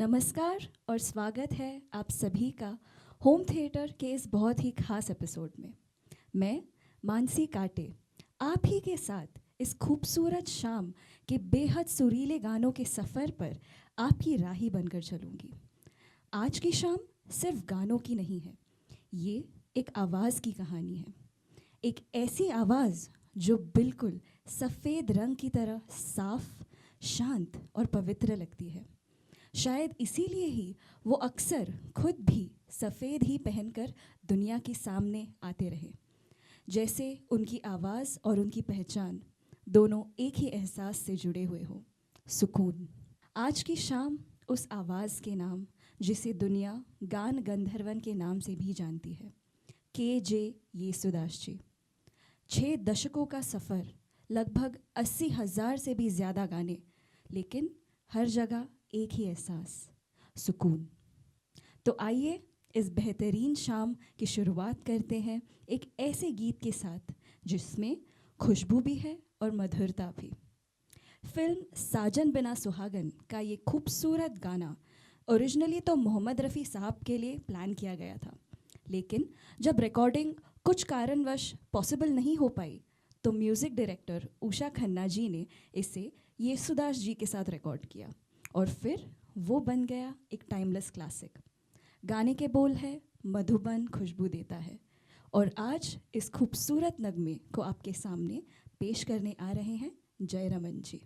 नमस्कार और स्वागत है आप सभी का होम थिएटर के इस बहुत ही खास एपिसोड में। मैं मानसी काटे आप ही के साथ इस खूबसूरत शाम के बेहद सुरीले गानों के सफ़र पर आपकी राही बनकर चलूँगी। आज की शाम सिर्फ गानों की नहीं है, ये एक आवाज़ की कहानी है। एक ऐसी आवाज़ जो बिल्कुल सफ़ेद रंग की तरह साफ, शांत और पवित्र लगती है। शायद इसीलिए ही वो अक्सर खुद भी सफ़ेद ही पहनकर दुनिया के सामने आते रहे। जैसे उनकी आवाज़ और उनकी पहचान दोनों एक ही एहसास से जुड़े हुए हों, सुकून। आज की शाम उस आवाज़ के नाम जिसे दुनिया गान गंधर्वन के नाम से भी जानती है, के.जे. येसुदास जी। 6 दशकों का सफ़र, लगभग 80,000 से भी ज़्यादा गाने, लेकिन हर जगह एक ही एहसास, सुकून। तो आइए इस बेहतरीन शाम की शुरुआत करते हैं एक ऐसे गीत के साथ जिसमें खुशबू भी है और मधुरता भी। फिल्म साजन बिना सुहागन का ये खूबसूरत गाना ओरिजिनली तो मोहम्मद रफ़ी साहब के लिए प्लान किया गया था, लेकिन जब रिकॉर्डिंग कुछ कारणवश पॉसिबल नहीं हो पाई तो म्यूज़िक डायरेक्टर उषा खन्ना जी ने इसे येसुदास जी के साथ रिकॉर्ड किया और फिर वो बन गया एक टाइमलेस क्लासिक। गाने के बोल है मधुबन खुशबू देता है, और आज इस खूबसूरत नगमे को आपके सामने पेश करने आ रहे हैं जयरमन जी।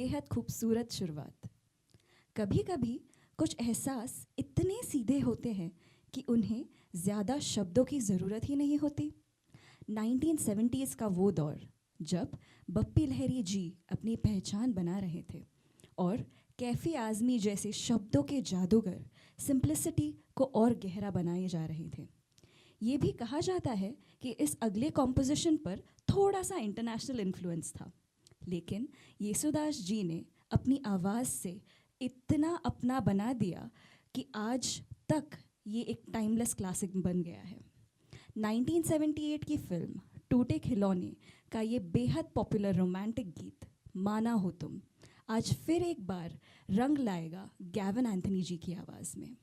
बेहद खूबसूरत शुरुआत। कभी कभी कुछ एहसास इतने सीधे होते हैं कि उन्हें ज़्यादा शब्दों की ज़रूरत ही नहीं होती। 1970s का वो दौर जब बप्पी लहरी जी अपनी पहचान बना रहे थे और कैफ़ी आज़मी जैसे शब्दों के जादूगर सिंप्लिसिटी को और गहरा बनाए जा रहे थे। ये भी कहा जाता है कि इस अगले कॉम्पोजिशन पर थोड़ा सा इंटरनेशनल इन्फ्लुएंस था, लेकिन येसुदास जी ने अपनी आवाज़ से इतना अपना बना दिया कि आज तक ये एक टाइमलेस क्लासिक बन गया है। 1978 की फिल्म टूटे खिलौने का ये बेहद पॉपुलर रोमांटिक गीत माना हो तुम आज फिर एक बार रंग लाएगा गैवन एंथनी जी की आवाज़ में।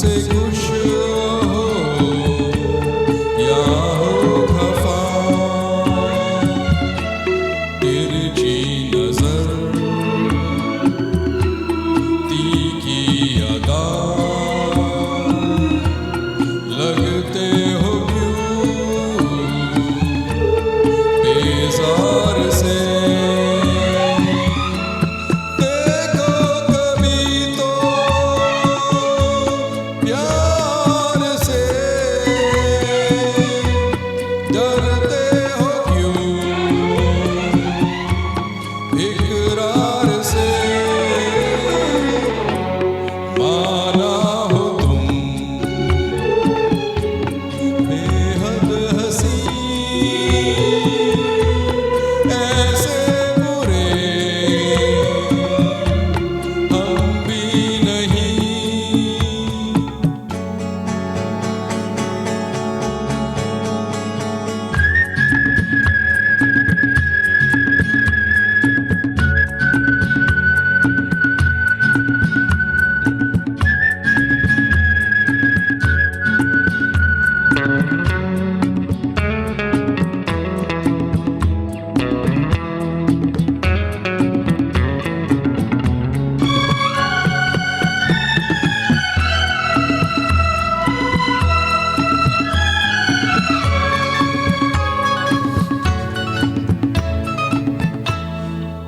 हमसे खुश हो या हो खफा, तिरछी नजर तीखी अदा, लगते हो क्यों बेजार से। देखो कभी तो प्यार से, डरते हो क्यों इकरार से। माना हो तुम बेहद हंसी, ऐसे बुरे हम भी नहीं।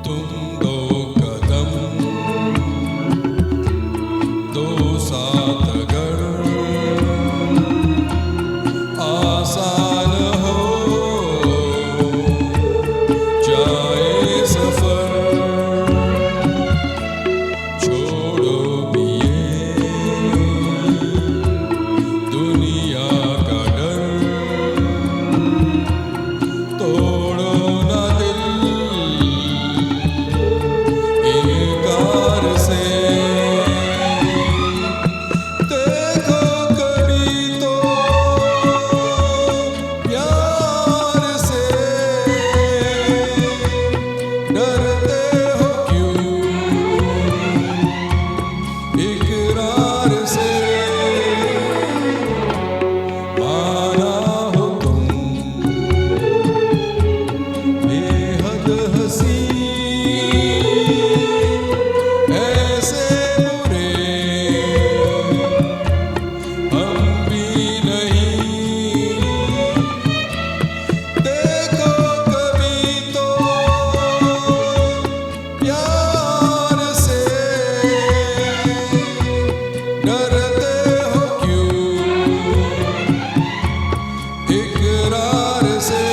तुम दो कदम दो साथ अगर आसान हो जाए सफर, छोड़ो भी ये दुनिया का डर, तोड़ो ना दिल इनकार से। देखो कभी तो प्यार से, डरते हो क्यों इकरार से। माना हो तुम बेहद हंसी, ऐसे बुरे हम भी नहीं। देखो कभी तो प्यार से, डरते हो क्यों इकरार से।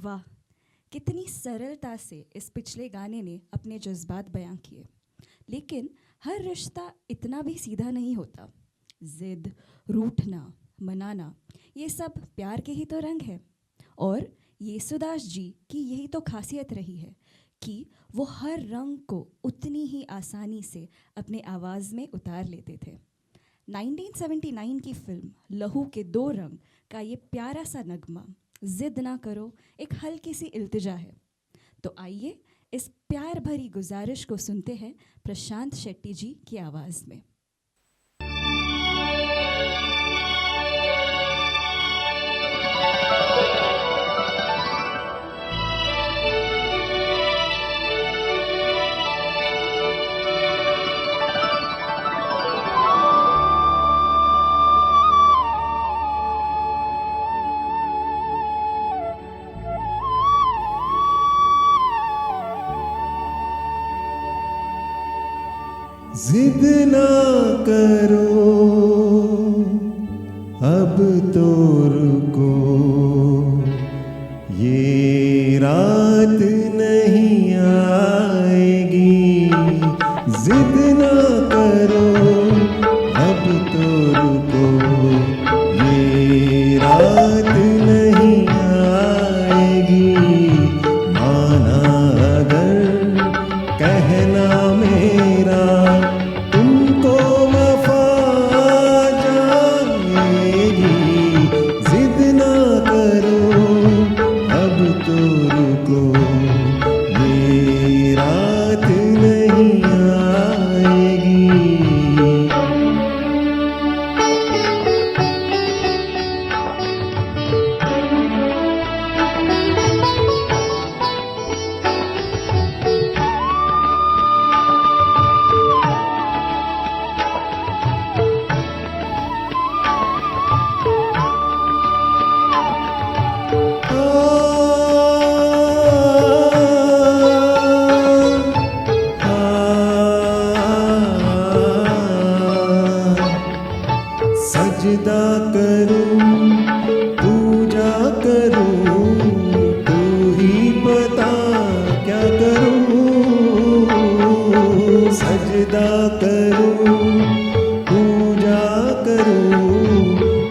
वाह, कितनी सरलता से इस पिछले गाने ने अपने जज्बात बयां किए। लेकिन हर रिश्ता इतना भी सीधा नहीं होता। जिद, रूठना, मनाना, ये सब प्यार के ही तो रंग है। और येसुदास जी की यही तो खासियत रही है कि वो हर रंग को उतनी ही आसानी से अपने आवाज़ में उतार लेते थे। 1979 की फिल्म लहू के दो रंग का ये प्यारा सा नगमा जिद ना करो एक हल्की सी इल्तिजा है। तो आइए इस प्यार भरी गुजारिश को सुनते हैं प्रशांत शेट्टी जी की आवाज़ में। जिद ना करो अब तो रुको, ये रात नहीं आएगी, जिद ना करो अब तो रुको, ये रात नहीं आएगी, माना अगर कहना मेरा तुमको वफा जाएगी, जिद ना करो अब तो रुको, ये रात नहीं आएगी। सजदा करूं, पूजा करूं, तू ही बता क्या करूं। सजदा करूं, पूजा करूं,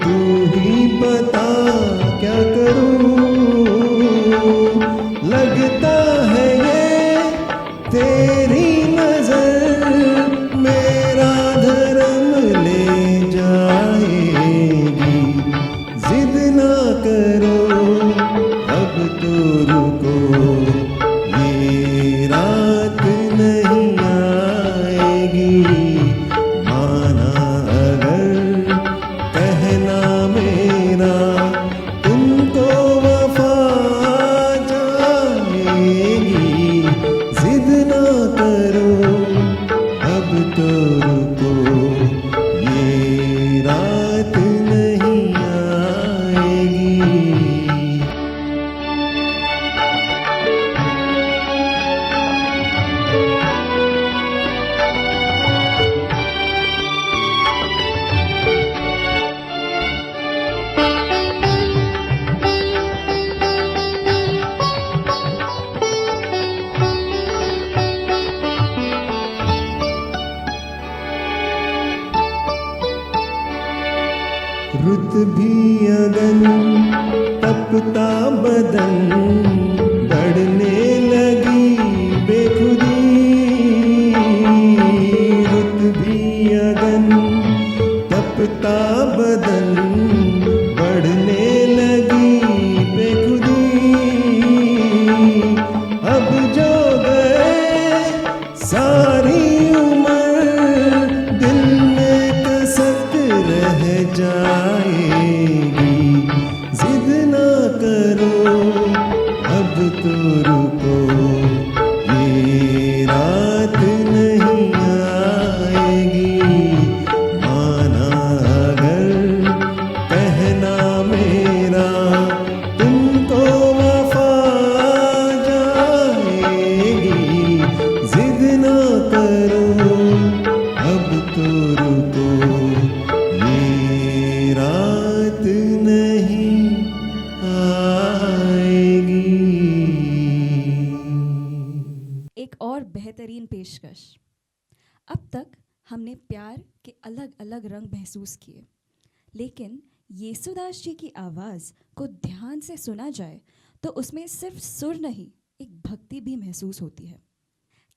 तू ही बता क्या करूं। लगता है ये तेरी नजर मेरा धर्म ले जाएगी, जिद ना करो अब तो रुको, ये रात नहीं आएगी, माना अगर कहना मेरा तुमको वफा जाएगी, जिद ना करो अब तो रुको, ये रात नहीं आएगी। रुत भी अगन तपता बदन, बढ़ने लगी बेखुदी। रुत भी अगन तपता बदन, बढ़ने लगी बेखुदी। अब जो गए सारी उम्र दिल में कसक रह जाएगी, जिद ना करो अब तो रुको, ये रात नहीं आएगी, माना अगर कहना मेरा तुमको वफा जाएगी, जिद ना करो अब तो रुको, ये रात नहीं आएगी। एक और बेहतरीन पेशकश। अब तक हमने प्यार के अलग अलग रंग महसूस किए, लेकिन येसुदास जी की आवाज़ को ध्यान से सुना जाए तो उसमें सिर्फ सुर नहीं, एक भक्ति भी महसूस होती है।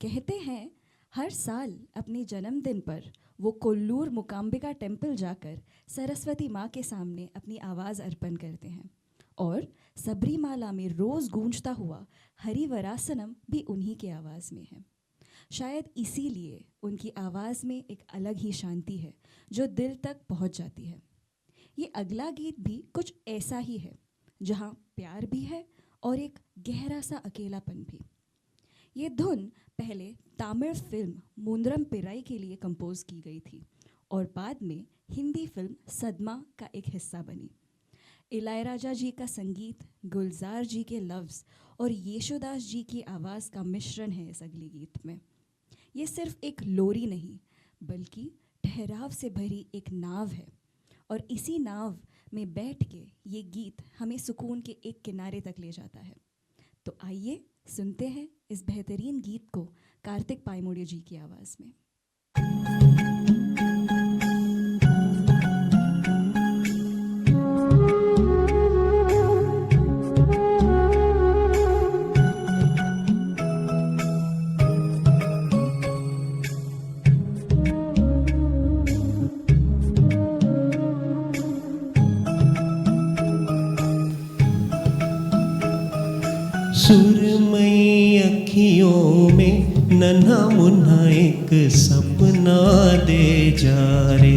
कहते हैं हर साल अपने जन्मदिन पर वो कोल्लूर मुकाम्बिका टेम्पल जाकर सरस्वती माँ के सामने अपनी आवाज़ अर्पण करते हैं, और सबरीमाला में रोज़ गूंजता हुआ हरिवरासनम भी उन्हीं के आवाज़ में है। शायद इसीलिए उनकी आवाज़ में एक अलग ही शांति है जो दिल तक पहुँच जाती है। ये अगला गीत भी कुछ ऐसा ही है, जहाँ प्यार भी है और एक गहरा सा अकेलापन भी। ये धुन पहले तमिल फिल्म मूंद्रम पिराई के लिए कंपोज की गई थी और बाद में हिंदी फिल्म सदमा का एक हिस्सा बनी। इलायराजा जी का संगीत, गुलजार जी के लफ्ज़ और येशुदास जी की आवाज़ का मिश्रण है इस अगले गीत में। ये सिर्फ एक लोरी नहीं, बल्कि ठहराव से भरी एक नाव है, और इसी नाव में बैठ के ये गीत हमें सुकून के एक किनारे तक ले जाता है। तो आइए सुनते हैं इस बेहतरीन गीत को कार्तिक पाइमोड़िया जी की आवाज़ में। सुरमई अखियों में नन्हा मुन्ना एक सपना दे जा रे।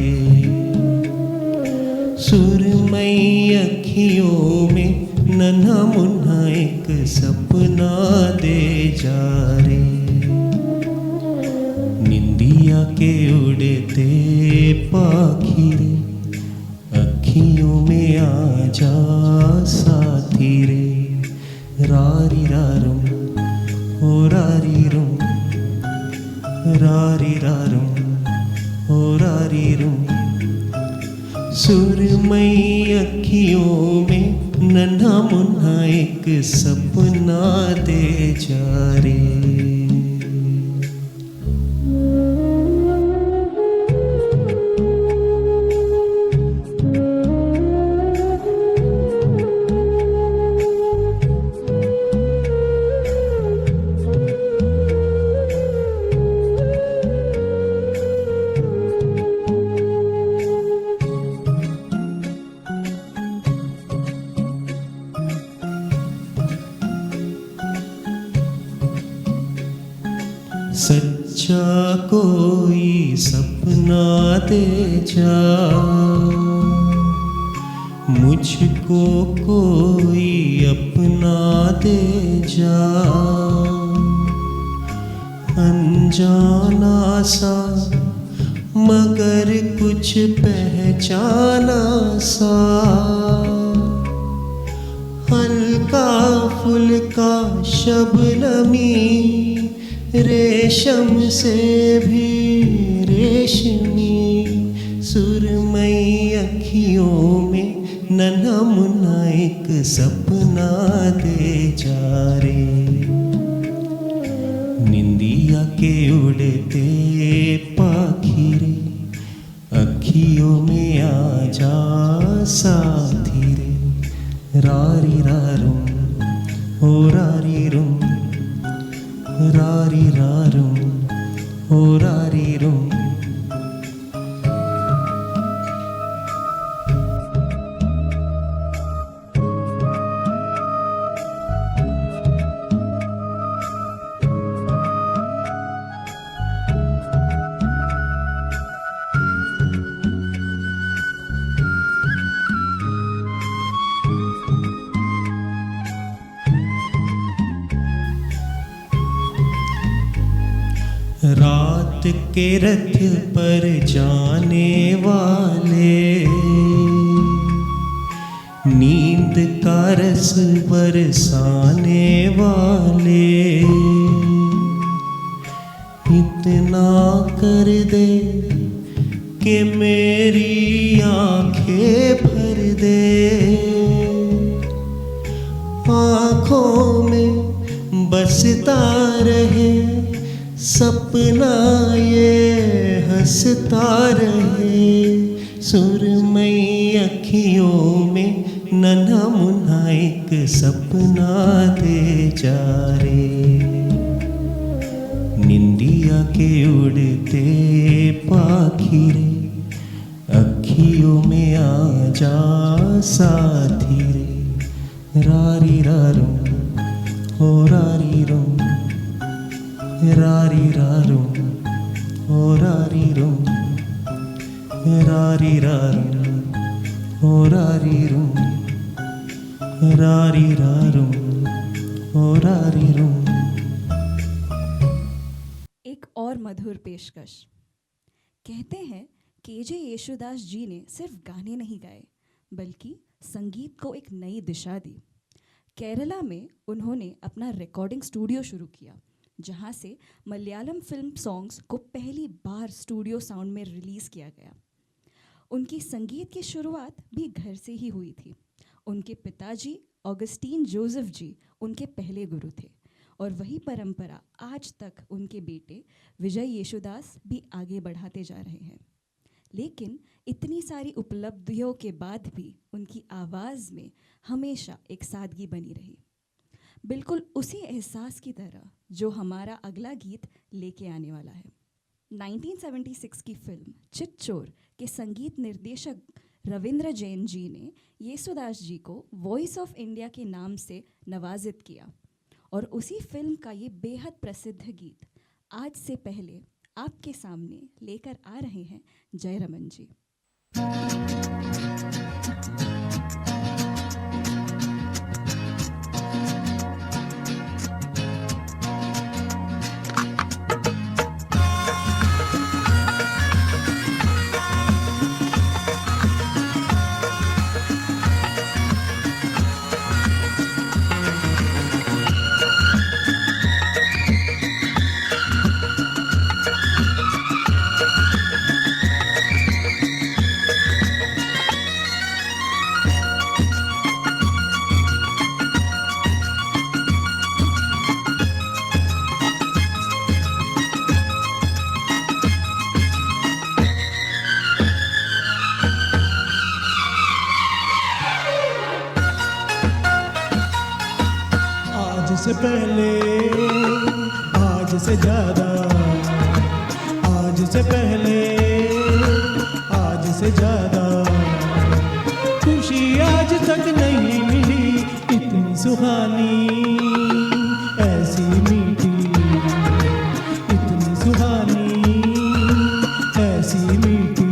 सुरमई अखियों में नन्हा मुन्ना एक सपना दे जा रे। निंदिया के उड़ते पाखी रे, अखियों में आ जा साथी रे। रारी रारुम ओ रारी रुम, रारी रारुम ओ रारी रुम। सुरमई अखियों में नन्हा मुन्ना एक सपना दे जा रे। सच्चा कोई सपना दे जा, मुझको कोई अपना दे जा। अनजाना सा मगर कुछ पहचाना सा, हल्का फुल्का शबनमी रेशम से भी रेशमी। सुरमई अखियों में नन्हा मुन्ना एक सपना दे जा रे। निंदिया के उड़ते पाखी रे, अखियों में आ जा साथी रे। रारी रारुम ओ रारी रुम, रारी रारुम ओ रारी रुम। रात के रथ पर जाने वाले, नींद का रस बरसाने वाले। इतना कर दे कि मेरी आंखें भर दे, आँखों में बसता रहे सपना ये हंसता रहे। सुरमई अखियों में नन्हा मुन्ना एक सपना दे जा रे। निंदिया के उड़ते पाखी रे, अखियों में आ जा साथी रे। रारी रारुम ओ रारी रुम, रारी रारुम ओ रारी रुम, रारी रारुम ओ रारी रुम, रारी रारुम ओ रारी रुम। एक और मधुर पेशकश। कहते हैं केजे येशुदास जी ने सिर्फ गाने नहीं गाए बल्कि संगीत को एक नई दिशा दी। केरला में उन्होंने अपना रिकॉर्डिंग स्टूडियो शुरू किया, जहां से मलयालम फिल्म सॉन्ग्स को पहली बार स्टूडियो साउंड में रिलीज़ किया गया। उनकी संगीत की शुरुआत भी घर से ही हुई थी। उनके पिताजी ऑगस्टीन जोसेफ जी उनके पहले गुरु थे और वही परंपरा आज तक उनके बेटे विजय येशुदास भी आगे बढ़ाते जा रहे हैं। लेकिन इतनी सारी उपलब्धियों के बाद भी उनकी आवाज़ में हमेशा एक सादगी बनी रही, बिल्कुल उसी एहसास की तरह जो हमारा अगला गीत लेके आने वाला है। 1976 की फिल्म चित चोर के संगीत निर्देशक रविंद्र जैन जी ने येसुदास जी को वॉइस ऑफ इंडिया के नाम से नवाजित किया और उसी फिल्म का ये बेहद प्रसिद्ध गीत आज से पहले आपके सामने लेकर आ रहे हैं जयरमन जी। से पहले आज से ज़्यादा, आज से पहले आज से ज़्यादा खुशी आज तक नहीं मिली इतनी सुहानी, ऐसी मीठी इतनी सुहानी, ऐसी मीठी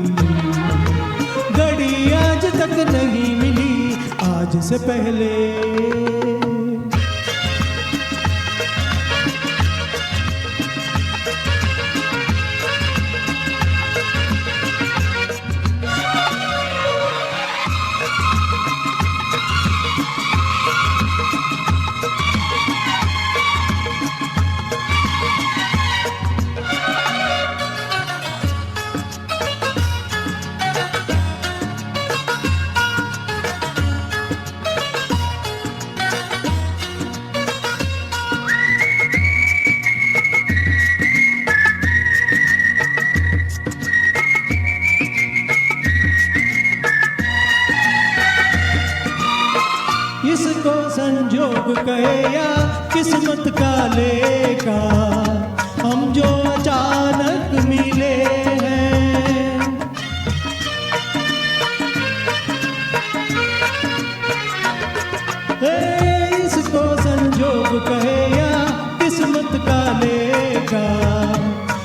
घड़ी आज तक नहीं मिली आज से पहले। इसको संजोग कहे या किस्मत का लेखा, हम जो अचानक मिले हैं। इसको संजोग कहे या किस्मत का लेखा,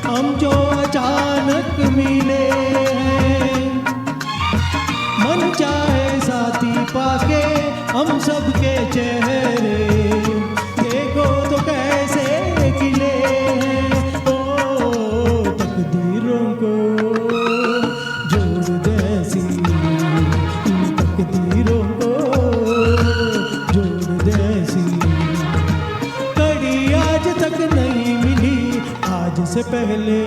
हम जो अचानक मिले हैं। मन चाहे साथी पाके हम सबके चेहरे देखो तो कैसे खिले हैं। ओ तकदीरों को जोड़ दे ऐसी, तकदीरों को जोड़ दे ऐसी कड़ी आज तक नहीं मिली आज से पहले।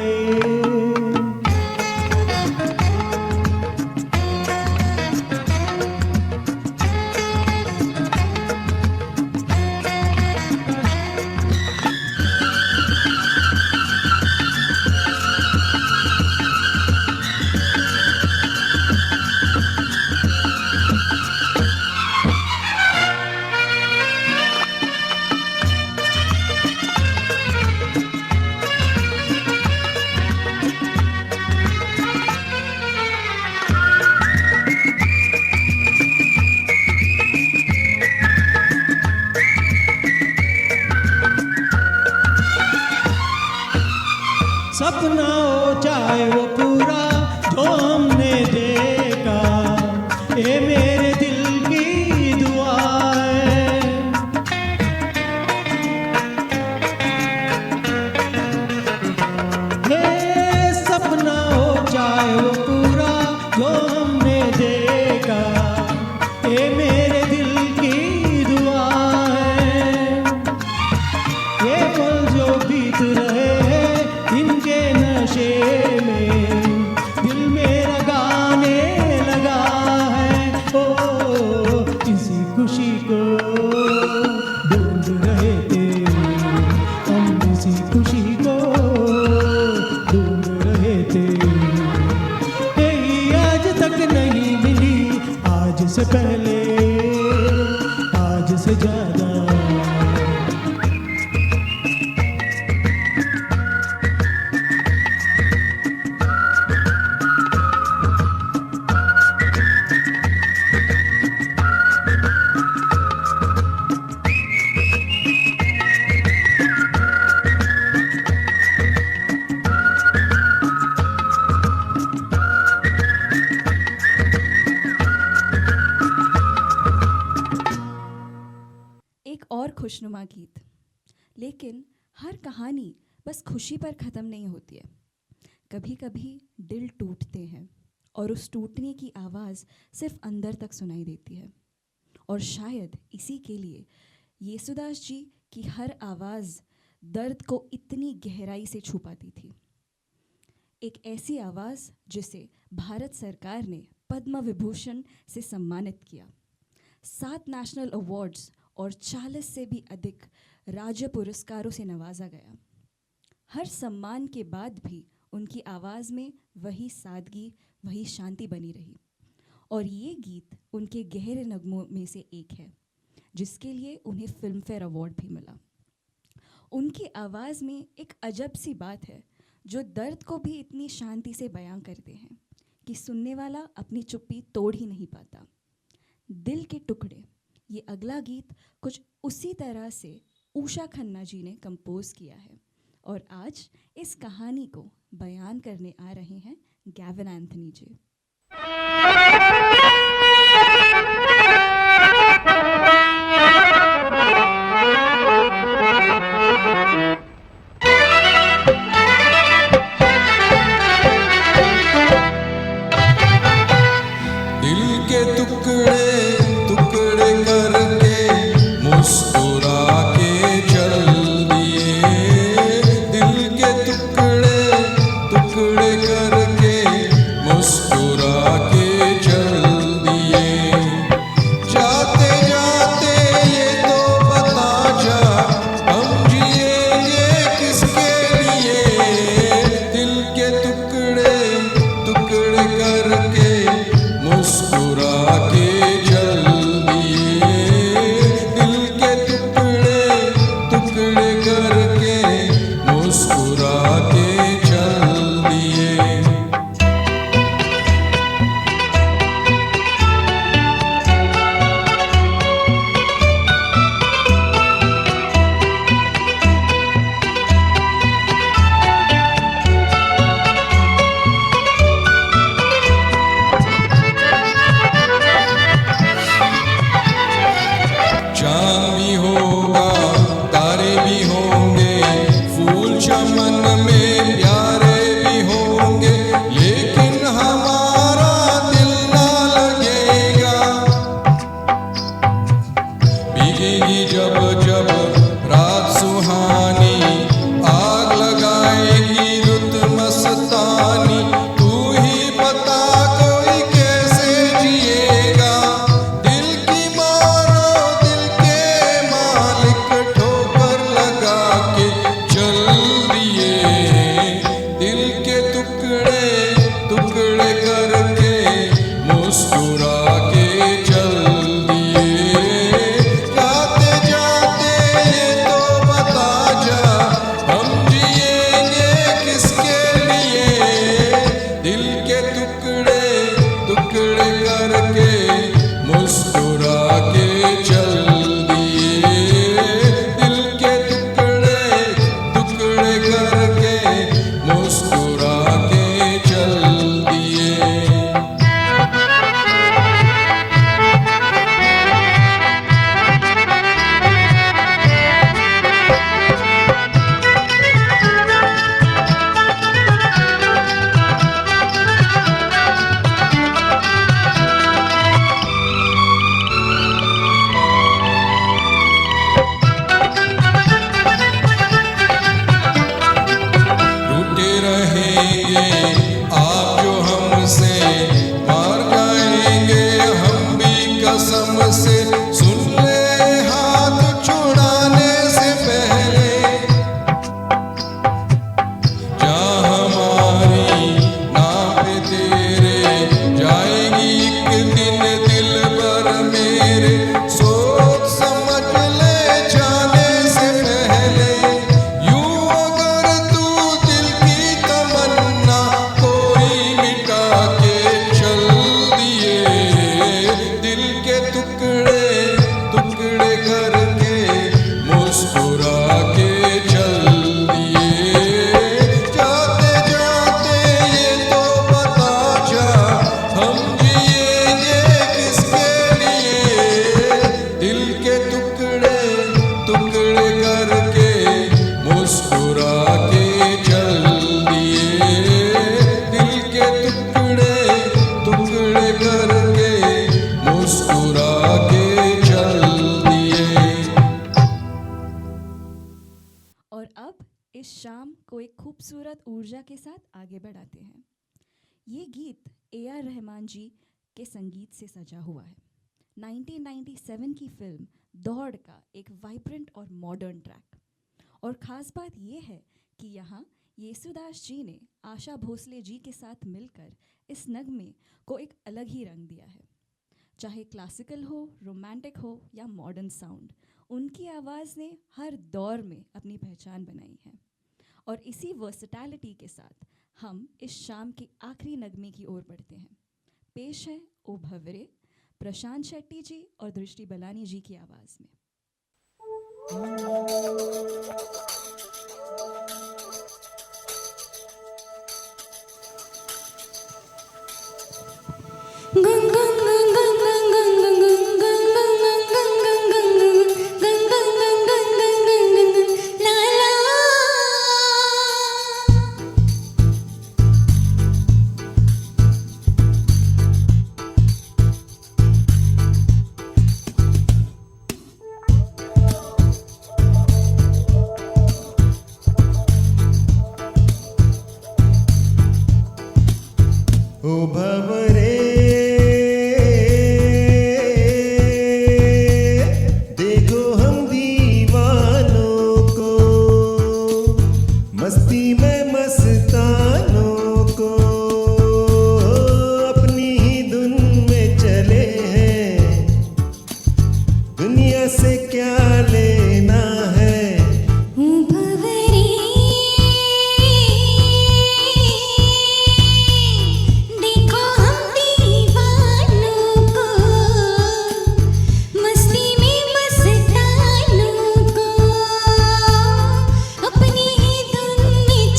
सपना हो चाहे वो पूरा जो हमने देखा, ये मेरे दिल की दुआ है। ये सपना हो चाहे वो पूरा जो हमने देखा, ये मेरे दिल की दुआ है। ये पल जो बीत रहे इनके नशे में दिल मेरा ड्रामा गीत। लेकिन हर कहानी बस खुशी पर ख़त्म नहीं होती है। कभी कभी दिल टूटते हैं और उस टूटने की आवाज़ सिर्फ अंदर तक सुनाई देती है। और शायद इसी के लिए येसुदास जी की हर आवाज़ दर्द को इतनी गहराई से छू पाती थी। एक ऐसी आवाज़ जिसे भारत सरकार ने पद्म विभूषण से सम्मानित किया, 7 नेशनल अवार्ड्स और 40 से भी अधिक राज्य पुरस्कारों से नवाजा गया। हर सम्मान के बाद भी उनकी आवाज़ में वही सादगी, वही शांति बनी रही। और ये गीत उनके गहरे नगमों में से एक है, जिसके लिए उन्हें फिल्म फेयर अवार्ड भी मिला। उनकी आवाज़ में एक अजब सी बात है, जो दर्द को भी इतनी शांति से बयां करते हैं कि सुनने वाला अपनी चुप्पी तोड़ ही नहीं पाता। दिल के टुकड़े, ये अगला गीत कुछ उसी तरह से उषा खन्ना जी ने कंपोज किया है। और आज इस कहानी को बयान करने आ रहे हैं गैविन एंथनी जी। दिल के टुकड़े टुकड़े करके मुस्कुरा के चल दिए। दिल के टुकड़े टुकड़े करके मुस्कुरा के चल दिए। जाते जाते ये तो बता जा, हम जिएंगे किसके लिए। दिल के टुकड़े टुकड़े करके मुस्कुरा के चल दिए। दिल के टुकड़े टुकड़े करके मुस्कुरा के चल दिए। चांद भी होगा, तारे भी होंगे, फूल चमन में प्यारे भी होंगे, लेकिन हमारा दिल ना लगेगा। भीगेगी जब जब रात सुहानी, आग लगाएगी रुत मस्तानी। तू ही बता कोई कैसे जिएगा। दिल की मारो दिल के मालिक, ठोकर लगा के चल दिए। और अब इस शाम को एक खूबसूरत ऊर्जा के साथ आगे बढ़ाते हैं। ये गीत AR रहमान जी के संगीत से सजा हुआ है। 1997 की फिल्म दौड़ का एक वाइब्रेंट और मॉडर्न ट्रैक। और ख़ास बात ये है कि यहाँ येसुदास जी ने आशा भोसले जी के साथ मिलकर इस नगमे को एक अलग ही रंग दिया है। चाहे क्लासिकल हो, रोमांटिक हो या मॉडर्न साउंड, उनकी आवाज़ ने हर दौर में अपनी पहचान बनाई है। और इसी वर्सेटैलिटी के साथ हम इस शाम के आखिरी नगमे की ओर बढ़ते हैं। पेश है ओ भवरे, प्रशांत शेट्टी जी और दृष्टि बलानी जी की आवाज़ में। ओ भवरे देखो हम दीवानों को, मस्ती में मस्तानों को, अपनी ही धुन में चले हैं, दुनिया से क्या लेना है। अपनी ही धुन में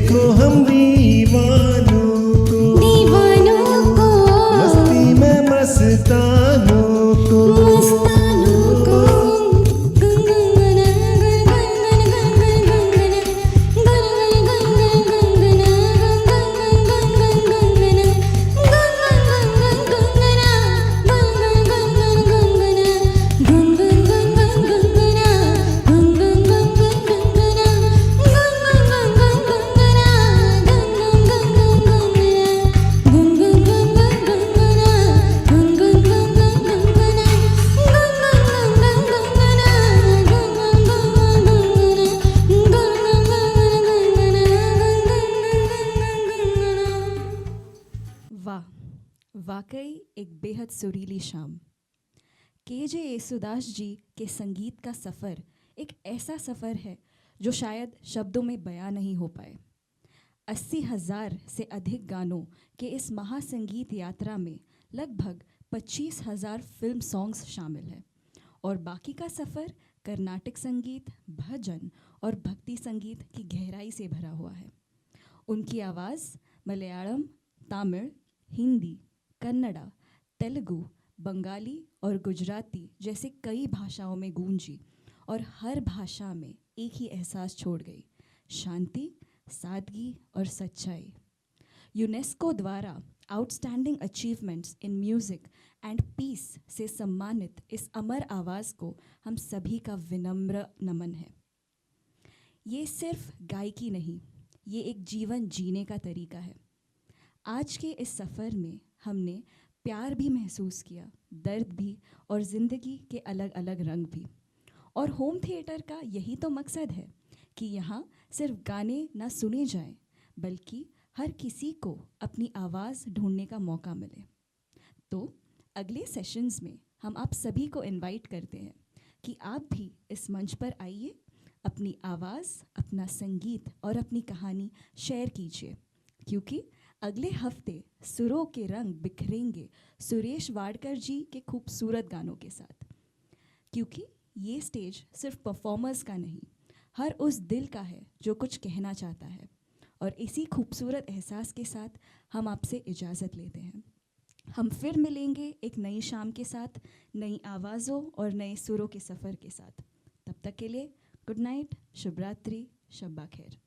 देखो हम दीवानों को, दीवानों को, मस्ती में मस्तानों को, मस्तानों को, गंगना वाह, वाकई एक बेहद सुरीली शाम। के.जे. येसुदास जी के संगीत का सफ़र एक ऐसा सफ़र है जो शायद शब्दों में बयां नहीं हो पाए। 80,000 से अधिक गानों के इस महासंगीत यात्रा में लगभग 25,000 फिल्म सॉन्ग्स शामिल हैं और बाकी का सफ़र कर्नाटक संगीत, भजन और भक्ति संगीत की गहराई से भरा हुआ है। उनकी आवाज़ मलयालम, तमिल, हिंदी, कन्नड़ा, तेलुगु, बंगाली और गुजराती जैसे कई भाषाओं में गूंजी और हर भाषा में एक ही एहसास छोड़ गई: शांति, सादगी और सच्चाई। यूनेस्को द्वारा outstanding achievements in music and peace से सम्मानित इस अमर आवाज़ को हम सभी का विनम्र नमन है। ये सिर्फ गायकी नहीं, ये एक जीवन जीने का तरीका है। आज के इस सफ़र में हमने प्यार भी महसूस किया, दर्द भी और ज़िंदगी के अलग अलग रंग भी। और होम थिएटर का यही तो मकसद है कि यहाँ सिर्फ गाने ना सुने जाएं, बल्कि हर किसी को अपनी आवाज़ ढूंढने का मौका मिले। तो अगले सेशंस में हम आप सभी को इनवाइट करते हैं कि आप भी इस मंच पर आइए, अपनी आवाज़, अपना संगीत और अपनी कहानी शेयर कीजिए, क्योंकि अगले हफ्ते सुरों के रंग बिखरेंगे सुरेश वाडकर जी के खूबसूरत गानों के साथ। क्योंकि ये स्टेज सिर्फ परफॉर्मर्स का नहीं, हर उस दिल का है जो कुछ कहना चाहता है। और इसी खूबसूरत एहसास के साथ हम आपसे इजाज़त लेते हैं। हम फिर मिलेंगे एक नई शाम के साथ, नई आवाज़ों और नए सुरों के सफ़र के साथ। तब तक के लिए गुड नाइट, शुभ रात्रि, शब्बा खैर।